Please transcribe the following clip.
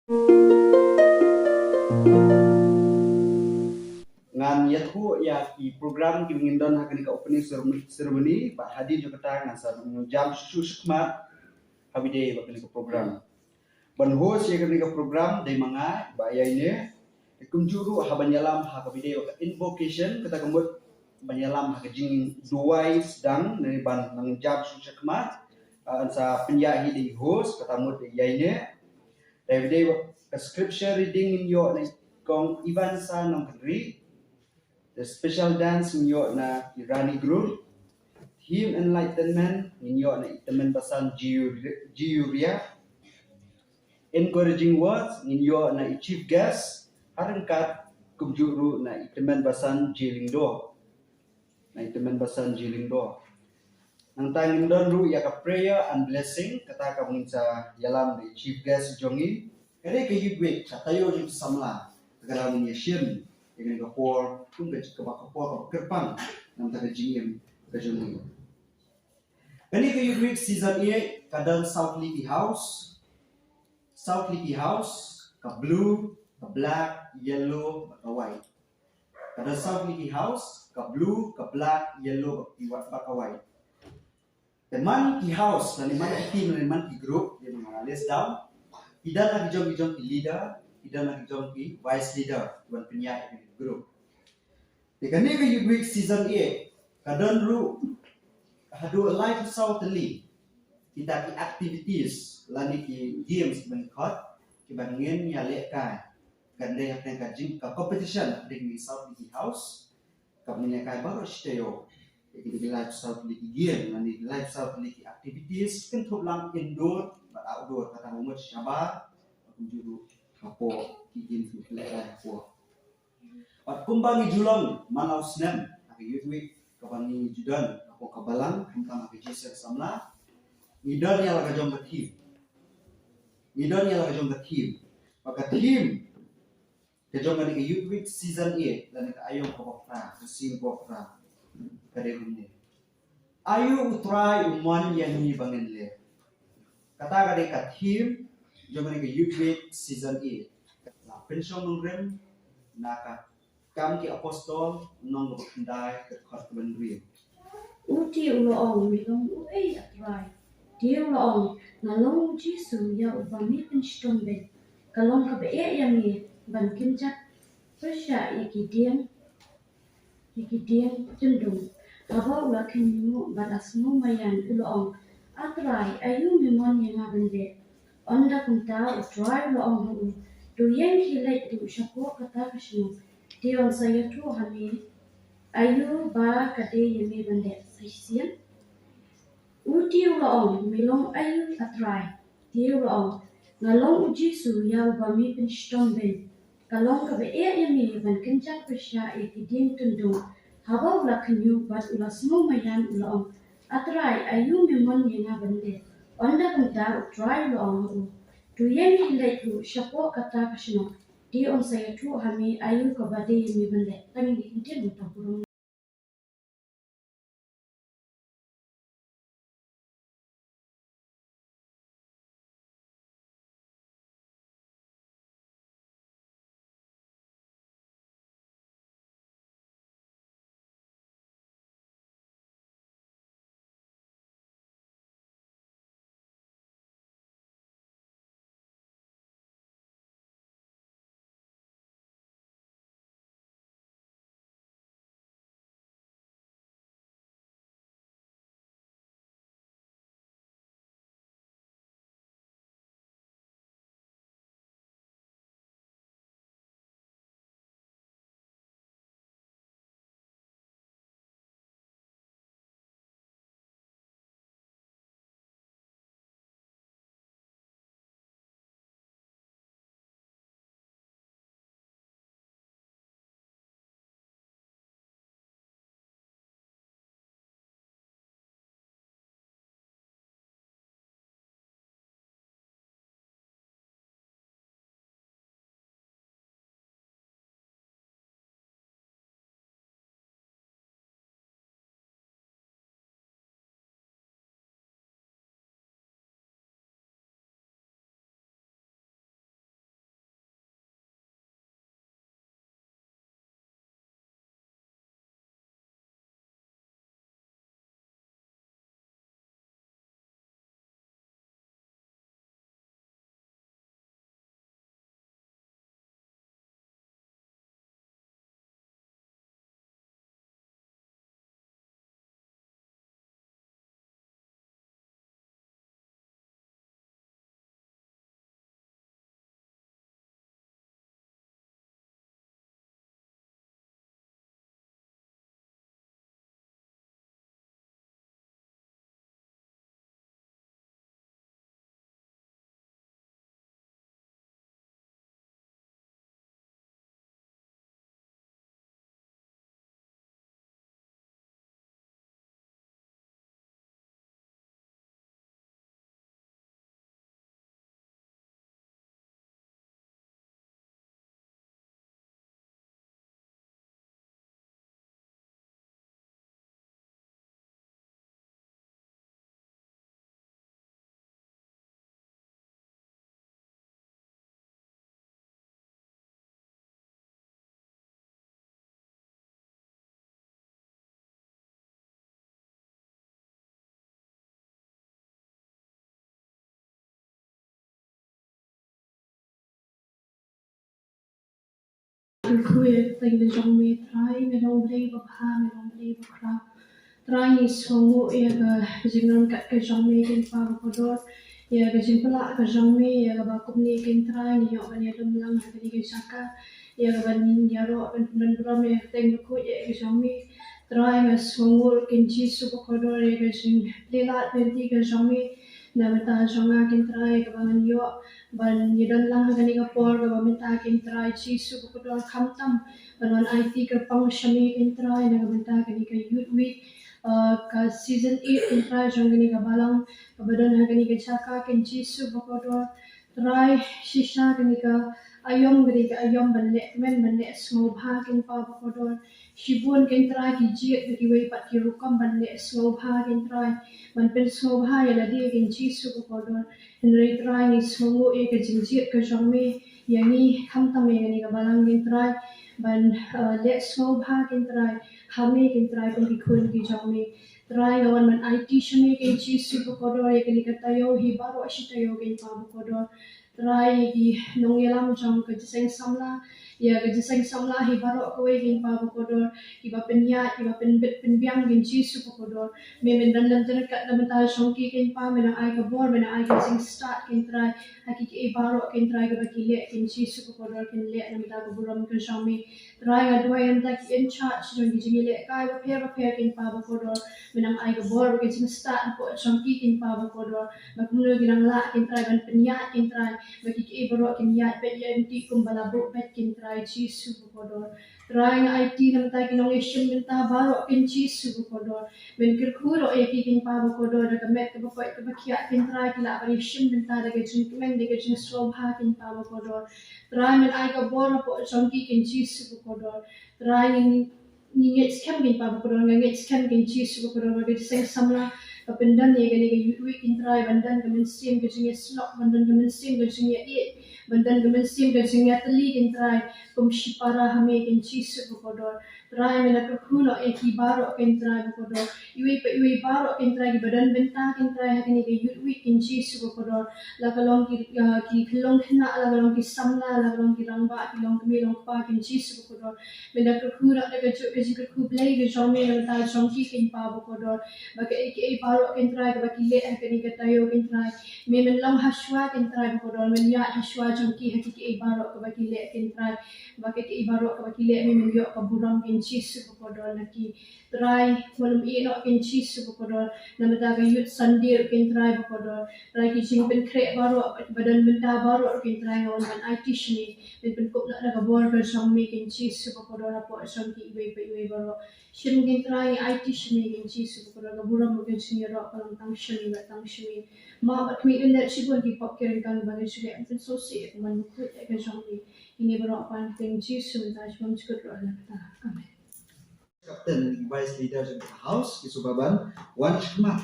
Ngan yathu ya ki program ki ngindon hakani ka opening ceremony Pak Hadi jo kata ngan sa jam sushmat habide bakani ka program. Ban host ya kani ka program dai manga ba ya ini kumjuru habanyalam hakabide ka invocation kata kemut banyalam hakajing duai sedang dari ban nang jam sushmat ansa penyahi di host kata mut ya ini David ka scripture reading ninyo na kong Ivan sa nang kadri the special dance ninyo na Irani group, hymn enlightenment ninyo na itamen basan Giuria, encouraging words ninyo na chief guest, harangkat kumjuru na itamen basan Jilingdo. Na itamen basan Jilingdo. Nang tanging don ru ya ka prayer and blessing kata ka mungin sa yalam di chief guest jongi, kare ka yugwek sa tayo yung samla, kagalaman niya shirm, dengan kapor kung ka kapor ka kerpang nam ta jingim ka jongi. Kani ka yugwek season e kadang South Leaky House ka blue, ka black, yellow, ka white. Kadang South Leaky House ka blue, ka black, yellow, ka white. Teman ki house na liman ki team na liman ki group yang mengalis down. Idan na kijong ki leader, idan na kijong ki vice leader buat penyak ki group. Dekani ka week season A kadon ru hadu live southly kita ki activities lani ki games mengkot ki bangin ya lekai gande yang ka jing ka competition di South Leaky House ka menyakai baru steo di lifestyle lagi game, nanti lifestyle lagi activities kan thop lang indoor, but outdoor kata umur syabab, juru hapo kigin tu pelai hapo. Pat kumbang julong malau senam, aku youth week kabangi judan, hapo kabalang, tentang aku jisir samla, ngidon yang laga jom team, maka team kejong ni youth week season 8 dan ayong kopra, kesim kopra. Kadehunnya. Ayu utrai umman yang ni bangin le. Kata kade ka team jomane ke youth week season 8. La pension ngrem naka kam ki apostol nong bendai ke khot benri. Uti uloong milong uei atrai. Dia uloong nalong Jisu ya ubami penstombe. Kalong ka be yang ni ban kinjak persya ikidian tundung. Aba ula kenyu balasmu mayan uloong atrai ayu mimon yang abende. Onda kunta utrai uloong hu. Tu yang hilai tu syapo kata kasnu. Dia on saya tu hami ayu ba kade yemi bende saisian. Uti uloong milong ayu atrai. Dia uloong ngalong uji su ya ubami penstombe. Kalong ka be yemi ban kencang persya ikidian tundung. Haba ula kenyu bat ula semua mayan uloong atrai ayu mimon yang bende. Onda kunta utrai uloong hu. Tu yang hilai tu syapo kata kasno. Dia on saya tu hami ayu kabade yemi bende. Tangi dikintir buta burung. kan kuya tay na jong me try me long blay ba ha me long blay ba kra try ni songo ya ga jingnon kat ka jong me kin pa ko dor ya ga jimpala ka jong me ya ga ba kum ni kin try ni yo ban ya dum lang ha ni ga saka ya ga ban ni ya ro ban ban bro me tay ko ya ga jong me try me songo kin chi su ko dor ya ga jing lela ben ti ga jong me na mata jonga kin try ga ban yo ban yidon lang ha ni ga por ga mata kin try chi su ko dor kham tam ban IT ka pang shami kin try na ga mata ka ni ka youth week ka season 8 kin try jong ni ga balang ka badon ha ni ga chaka kin chi su ko dor try shisha ni ka ayom gri ka ayom ban le men ban le smo bha kin pa ko dor shibun kin try ki ji ki wei pat ki rukam ban le smo bha kin try ban pen smo bha ya la di kin chi su ko dor henry try ni smo e ka jing ji ka jong me yani kham tam me ni ga balang kin try ban le smo bha kin try hame kin try kon ki khun ki jong me try ngawan man IT shame kin chi su ko dor e kin ka tayo hi baro shi tayo kin pa ko dor try ki nong yelam jong ka jiseng samla ya ga jiseng samla hi baro ko we kin pa ko dor ki ba pen ya ki ba pen bit pen biang kin chi su ko dor me men dan lam tan ka lam ta shong ki kin pa me na ai ka bor me na ai ka sing start kin try haki ki baro kin try ga ba ki le kin chi su ko dor kin le na ta ko buram ka shong me try ga do yan ta ki in charge jong ki jing le kai ba phe kin pa ko dor me na ai ka bor kin sing start ko shong ki kin pa ko dor ba kum no kin la kin try ban pen ya kin try ba ki baro kin ya pe yan ti kum bala bu pet kin try chi su ko dor try nga IT nam ta kinong isyon min ta baro kin chi su ko dor men kir khuro e ki kin pa ko dor ga met ka ba ka ba kya kin try ki la ba isyon min ta ga jin men de ga jin so bha kin pa ko dor try men ai ga bor po chong ki kin chi su ko dor try ni ngets kem kin pa ko dor ngets kem kin chi su ko dor ga seng samla kapendan ye ga ni ga yu kin try bandan ga men sim ga jin slot bandan ga men sim ga jin ye bandan ga men sim ga jin ya tali kin try kum shipara hame kin chi su ko dor try men ka khuno e ki baro kin try ko dor iwi baro kin try ki badan benta kin try ha ni ga yu kin chi su ko dor la ka long ki khilong khna la ka long ki samla la ka long ki rangba ki long ki long pa kin chi su ko dor men ka khuno da ga chu ka ji ka khu play ga jom me ta jom ki kin pa ko dor ba ka e baro kin try ka ba ki le ha ni ka tayo kin try me men long hashwa kin try ko dor men ya hashwa jom ki ha ki e baro ka ba ki le kin try ba ka e baro ka ba ki le me men yo ka buram kin chi su ko dor na ki try walum e no kin chi su ko dor na ma ga yut sandir kin try ko dor try ki jing pen kre baro badan benta baro kin try ngawan ban IT shni men pen kop na ga bor ka jom me kin chi su ko dor po jom ki iwe baro shin kin try IT shni kin chi su ko dor ga buram kin chi ro ka lang tang shni ba tang shni ma ba kmi in that she won't give up kiran kan ba ni shule and so see man ku ka jom me ini baro pan kin chi su ta jom chu ko ro ta amen Captain and vice leaders of the house, Kisubaban, one shmat.